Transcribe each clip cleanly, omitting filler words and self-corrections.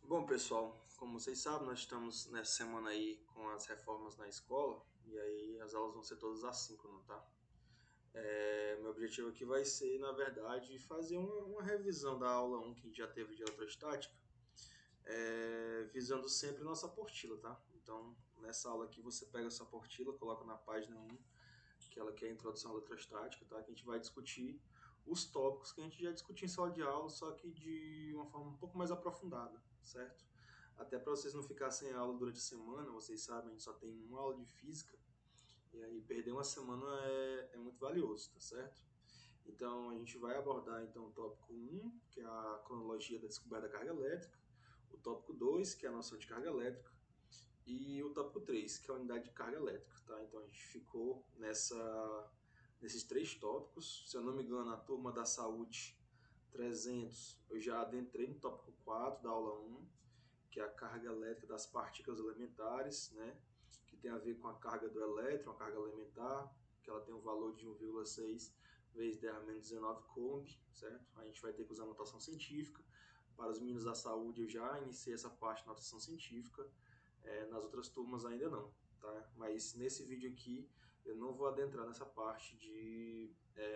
Bom, pessoal, como vocês sabem, nós estamos nessa semana aí com as reformas na escola e aí as aulas vão ser todas assíncronas, tá? Meu objetivo aqui vai ser, na verdade, fazer uma revisão da aula 1 que a gente já teve de eletrostática, visando sempre nossa apostila, tá? Então, nessa aula aqui você pega essa apostila, coloca na página 1, que ela quer a introdução à eletrostática, tá? Que a gente vai discutir os tópicos que a gente já discutiu em sala de aula, só que de uma forma um pouco mais aprofundada, certo? Até para vocês não ficarem sem aula durante a semana, vocês sabem, a gente só tem uma aula de física, e aí perder uma semana é muito valioso, tá certo? Então a gente vai abordar então o tópico 1, que é a cronologia da descoberta da carga elétrica, o tópico 2, que é a noção de carga elétrica, e o tópico 3, que é a unidade de carga elétrica. Tá? Então a gente ficou nesses três tópicos. Se eu não me engano, a turma da saúde 300, eu já adentrei no tópico 4 da aula 1, que é a carga elétrica das partículas elementares, né? Que tem a ver com a carga do elétron, a carga elementar, que ela tem um valor de 1,6 vezes 10 a menos 19 coulomb, certo? A gente vai ter que usar notação científica. Para os meninos da saúde, eu já iniciei essa parte de notação científica. Nas outras turmas ainda não, tá? Mas nesse vídeo aqui eu não vou adentrar nessa parte de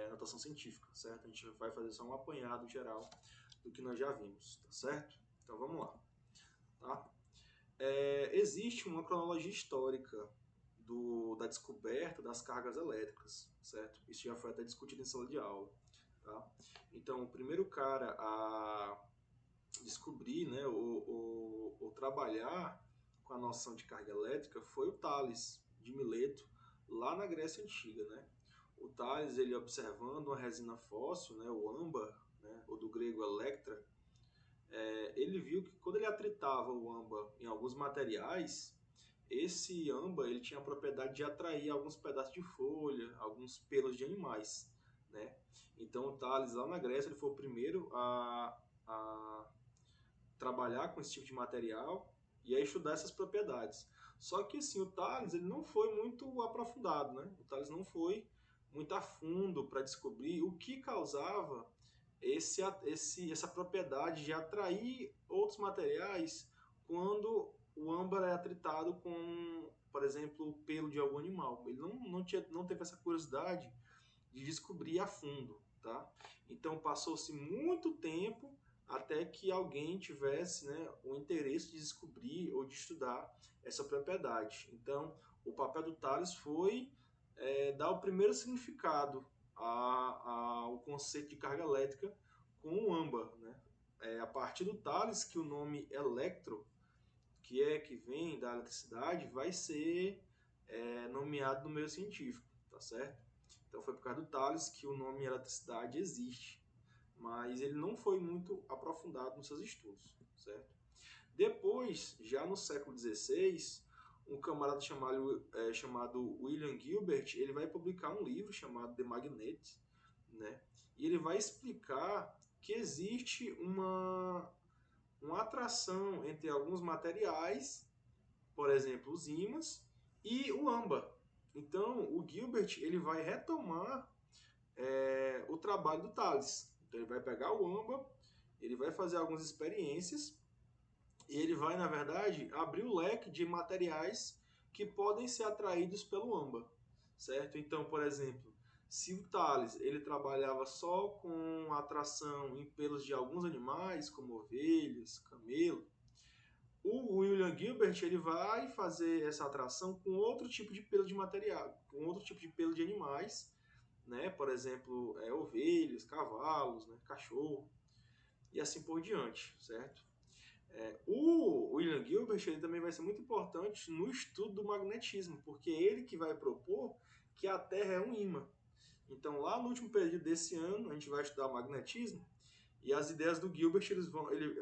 notação científica, certo? A gente vai fazer só um apanhado geral do que nós já vimos, tá certo? Então vamos lá, tá? Existe uma cronologia histórica da descoberta das cargas elétricas, certo? Isso já foi até discutido em sala de aula, tá? Então, o primeiro cara a descobrir, né, ou trabalhar com a noção de carga elétrica foi o Tales de Mileto, lá na Grécia Antiga, né? O Tales, ele observando uma resina fóssil, né, o âmbar, né, ou do grego electra, ele viu que quando ele atritava o âmbar em alguns materiais, esse âmbar ele tinha a propriedade de atrair alguns pedaços de folha, alguns pelos de animais, né? Então o Tales lá na Grécia ele foi o primeiro a trabalhar com esse tipo de material e a estudar essas propriedades. Só que assim, o Tales ele não foi muito aprofundado, né? O Tales não foi muito a fundo para descobrir o que causava essa propriedade de atrair outros materiais quando o âmbar é atritado com, por exemplo, o pelo de algum animal. Ele não teve essa curiosidade de descobrir a fundo, tá? Então passou-se muito tempo até que alguém tivesse, né, o interesse de descobrir ou de estudar essa propriedade. Então, o papel do Tales foi dar o primeiro significado ao conceito de carga elétrica com o âmbar, né? A partir do Tales que o nome electro, que vem da eletricidade, vai ser nomeado no meio científico, tá certo? Então foi por causa do Tales que o nome eletricidade existe, mas ele não foi muito aprofundado nos seus estudos, certo? Depois, já no século XVI, um camarada chamado William Gilbert, ele vai publicar um livro chamado The Magnet, né? E ele vai explicar que existe uma atração entre alguns materiais, por exemplo, os ímãs, e o âmbar. Então, o Gilbert ele vai retomar o trabalho do Tales. Então, ele vai pegar o âmbar, ele vai fazer algumas experiências e ele vai, na verdade, abrir o leque de materiais que podem ser atraídos pelo âmbar, certo? Então, por exemplo, se o Tales ele trabalhava só com atração em pelos de alguns animais, como ovelhas, camelo, o William Gilbert ele vai fazer essa atração com outro tipo de pelo de material, com outro tipo de pelo de animais, né? Por exemplo, ovelhas, cavalos, né? Cachorro e assim por diante, certo? O William Gilbert ele também vai ser muito importante no estudo do magnetismo, porque é ele que vai propor que a Terra é um ímã. Então, lá no último período desse ano, a gente vai estudar magnetismo e as ideias do Gilbert ele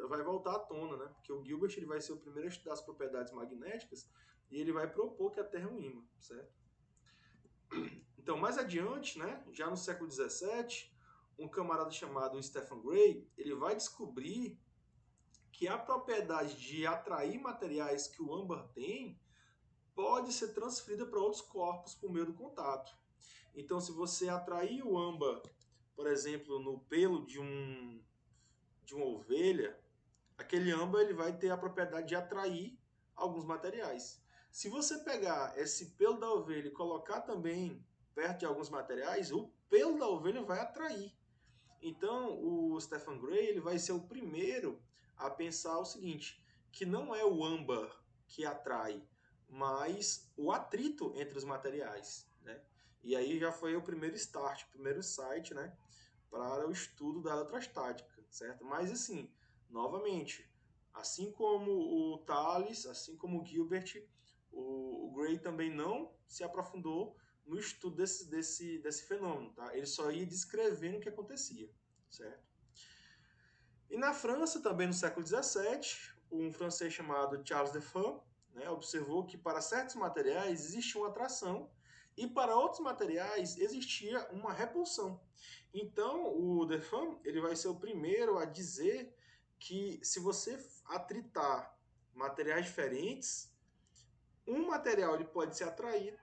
vai voltar à tona, né? Porque o Gilbert ele vai ser o primeiro a estudar as propriedades magnéticas e ele vai propor que a Terra é um ímã, certo? Então, mais adiante, né, já no século XVII, um camarada chamado Stephen Gray, ele vai descobrir que a propriedade de atrair materiais que o âmbar tem pode ser transferida para outros corpos por meio do contato. Então, se você atrair o âmbar, por exemplo, no pelo de uma ovelha, aquele âmbar ele vai ter a propriedade de atrair alguns materiais. Se você pegar esse pelo da ovelha e colocar também perto de alguns materiais, o pelo da ovelha vai atrair. Então, o Stephen Gray ele vai ser o primeiro a pensar o seguinte, que não é o âmbar que atrai, mas o atrito entre os materiais, né? E aí já foi o primeiro start, o primeiro site, né, para o estudo da eletrostática, certo? Mas assim, novamente, assim como o Thales, assim como o Gilbert, o Gray também não se aprofundou no estudo desse fenômeno, tá? Ele só ia descrevendo o que acontecia, certo? E na França, também no século XVII, um francês chamado Charles Defoe, né, observou que para certos materiais existia uma atração e para outros materiais existia uma repulsão. Então, o Defoe ele vai ser o primeiro a dizer que se você atritar materiais diferentes, um material ele pode ser atraído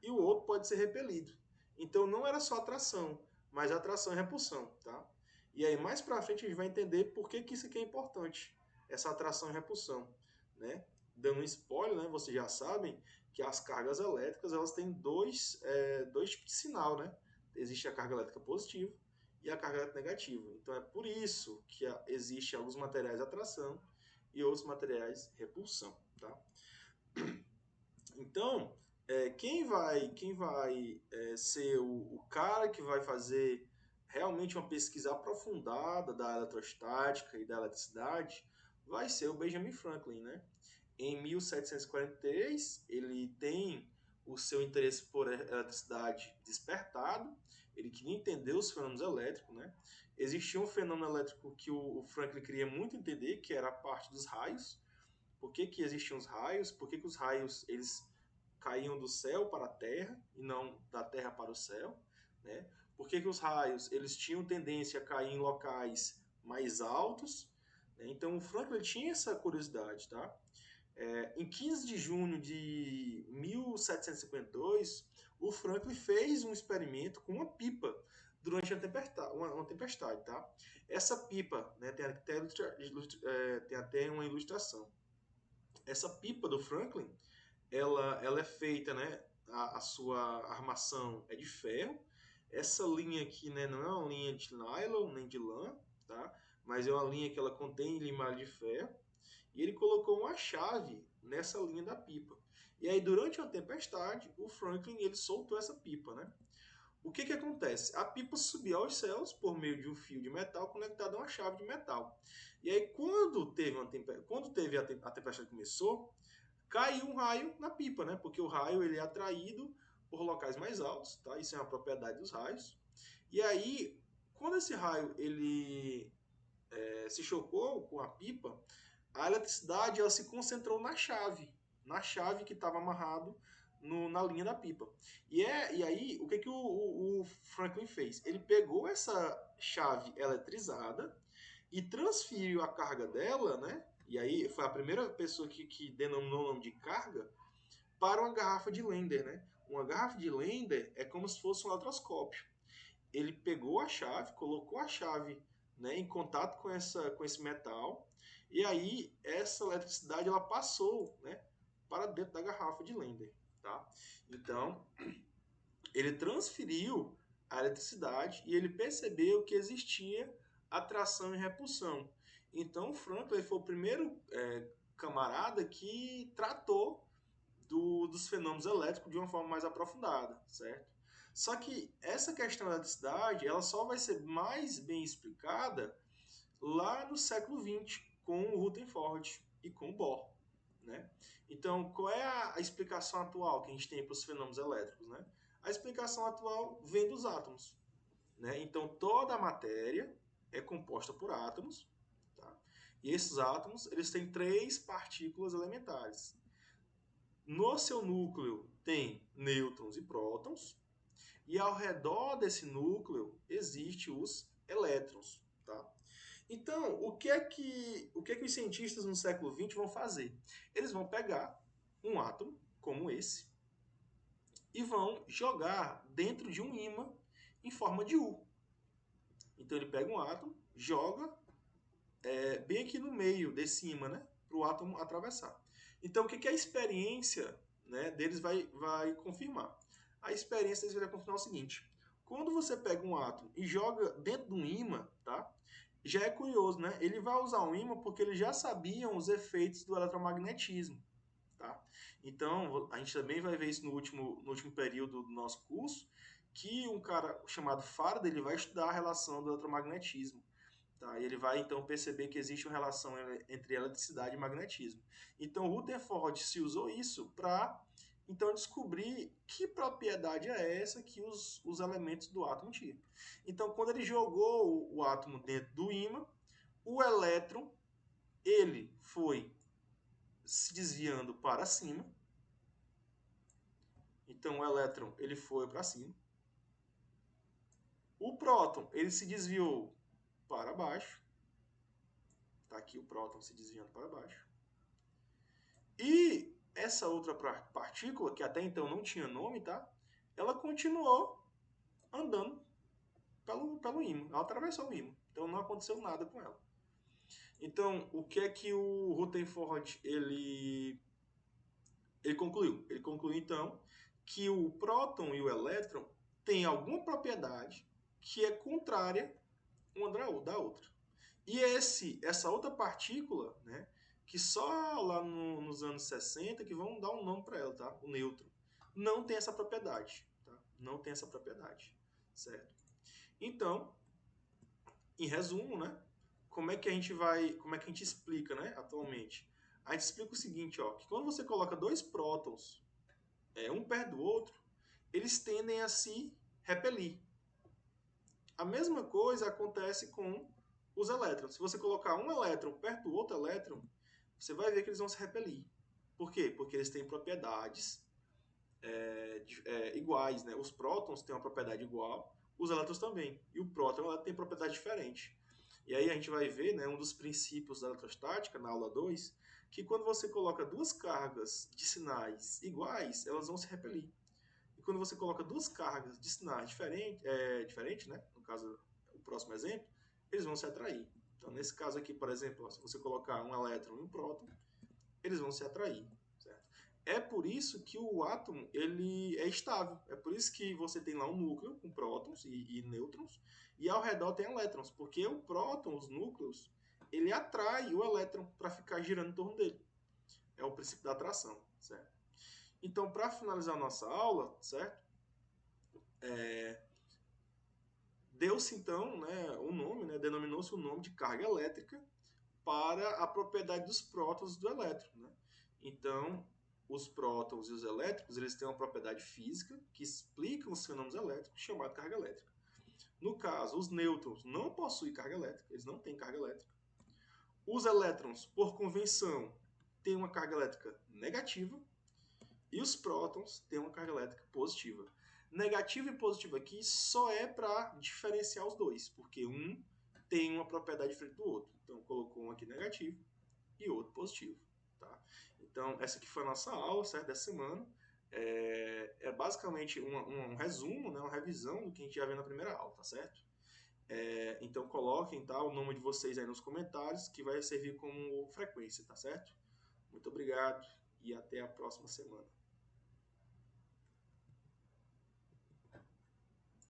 e o outro pode ser repelido. Então não era só atração, mas atração e repulsão, tá? E aí mais para frente a gente vai entender por que isso aqui é importante, essa atração e repulsão, né? Dando um spoiler, né? Vocês já sabem que as cargas elétricas elas têm dois tipos de sinal, né? Existe a carga elétrica positiva e a carga elétrica negativa. Então é por isso que existe alguns materiais atração e outros materiais repulsão, tá? Então, quem vai ser o cara que vai fazer realmente uma pesquisa aprofundada da eletrostática e da eletricidade vai ser o Benjamin Franklin, né? Em 1743, ele tem o seu interesse por eletricidade despertado, ele queria entender os fenômenos elétricos, né? Existia um fenômeno elétrico que o Franklin queria muito entender, que era a parte dos raios. Por que existiam os raios? Por que os raios eles caíam do céu para a terra e não da terra para o céu, né? Por que os raios eles tinham tendência a cair em locais mais altos, né? Então o Franklin tinha essa curiosidade, tá? Em 15 de junho de 1752, o Franklin fez um experimento com uma pipa durante uma tempestade, tá? Essa pipa, né, tem até uma ilustração. Essa pipa do Franklin, ela é feita, né? A sua armação é de ferro. Essa linha aqui, né, não é uma linha de nylon nem de lã, tá? Mas é uma linha que ela contém limalha de ferro. E ele colocou uma chave nessa linha da pipa. E aí, durante uma tempestade, o Franklin ele soltou essa pipa, né? O que acontece? A pipa subiu aos céus por meio de um fio de metal conectado a uma chave de metal. E aí, quando teve a tempestade que começou, caiu um raio na pipa, né? Porque o raio ele é atraído por locais mais altos, tá? Isso é uma propriedade dos raios. E aí, quando esse raio ele se chocou com a pipa, a eletricidade ela se concentrou na chave que estava amarrado na linha da pipa. E aí, o que o Franklin fez? Ele pegou essa chave eletrizada e transferiu a carga dela, né? E aí foi a primeira pessoa que denominou o nome de carga para uma garrafa de Lender, né? Uma garrafa de Lender é como se fosse um eletroscópio. Ele pegou a chave, colocou a chave, né, em contato com esse metal, e aí essa eletricidade ela passou, né, para dentro da garrafa de Lender, tá? Então, ele transferiu a eletricidade e ele percebeu que existia atração e repulsão. Então, Franklin foi o primeiro camarada que tratou dos fenômenos elétricos de uma forma mais aprofundada, certo? Só que essa questão da eletricidade ela só vai ser mais bem explicada lá no século XX, com o Rutherford e com o Bohr, né? Então, qual é a explicação atual que a gente tem para os fenômenos elétricos, né? A explicação atual vem dos átomos, né? Então, toda a matéria é composta por átomos, tá? E esses átomos, eles têm três partículas elementares. No seu núcleo tem nêutrons e prótons, e ao redor desse núcleo existem os elétrons, tá? Então, o que os cientistas no século XX vão fazer? Eles vão pegar um átomo como esse e vão jogar dentro de um ímã em forma de U. Então ele pega um átomo, joga bem aqui no meio desse ímã, né? Para o átomo atravessar. Então, o que a experiência, né, deles vai confirmar? A experiência deles vai confirmar o seguinte: quando você pega um átomo e joga dentro de um ímã, tá? Já é curioso, né? Ele vai usar um ímã porque eles já sabiam os efeitos do eletromagnetismo, tá? Então, a gente também vai ver isso no último período do nosso curso, que um cara chamado Faraday, ele vai estudar a relação do eletromagnetismo. Tá? E ele vai então perceber que existe uma relação entre eletricidade e magnetismo. Então, Rutherford se usou isso para então descobrir que propriedade é essa que os elementos do átomo tinham. Então, quando ele jogou o átomo dentro do ímã, o elétron ele foi se desviando para cima. Então, o elétron ele foi para cima. O próton ele se desviou para baixo. Está aqui o próton se desviando para baixo. E essa outra partícula, que até então não tinha nome, tá? Ela continuou andando pelo ímã. Ela atravessou o ímã. Então não aconteceu nada com ela. Então, o que é que o Rutherford ele concluiu? Ele concluiu, então, que o próton e o elétron têm alguma propriedade que é contrária uma da outra. E essa outra partícula, né, que só lá nos anos 60 que vão dar um nome para ela, tá? O nêutron. Não tem essa propriedade, tá? Não tem essa propriedade, certo? Então, em resumo, né, como é que a gente explica, né, atualmente? A gente explica o seguinte, ó, que quando você coloca dois prótons, um perto do outro, eles tendem a se repelir. A mesma coisa acontece com os elétrons. Se você colocar um elétron perto do outro elétron, você vai ver que eles vão se repelir. Por quê? Porque eles têm propriedades iguais, né? Os prótons têm uma propriedade igual, os elétrons também. E o próton tem propriedade diferente. E aí a gente vai ver, né, um dos princípios da eletrostática, na aula 2, que quando você coloca duas cargas de sinais iguais, elas vão se repelir. E quando você coloca duas cargas de sinais diferentes, né? No caso, o próximo exemplo, eles vão se atrair. Então, nesse caso aqui, por exemplo, se você colocar um elétron e um próton, eles vão se atrair. Certo? É por isso que o átomo ele é estável. É por isso que você tem lá um núcleo com prótons e nêutrons, e ao redor tem elétrons, porque o próton, os núcleos, ele atrai o elétron para ficar girando em torno dele. É o princípio da atração, certo? Então, para finalizar a nossa aula, certo? Deu-se então, né, o nome, né, denominou-se o nome de carga elétrica para a propriedade dos prótons do elétron, né? Então, os prótons e os elétrons, eles têm uma propriedade física que explica os fenômenos elétricos, chamada carga elétrica. No caso, os nêutrons não possuem carga elétrica, eles não têm carga elétrica. Os elétrons, por convenção, têm uma carga elétrica negativa e os prótons têm uma carga elétrica positiva. Negativo e positivo aqui só é para diferenciar os dois, porque um tem uma propriedade diferente do outro. Então, colocou um aqui negativo e outro positivo. Tá? Então, essa aqui foi a nossa aula, certo? Dessa semana. É basicamente um resumo, né? Uma revisão do que a gente já viu na primeira aula, tá certo? Então, coloquem, tá, o nome de vocês aí nos comentários, que vai servir como frequência, tá certo? Muito obrigado e até a próxima semana.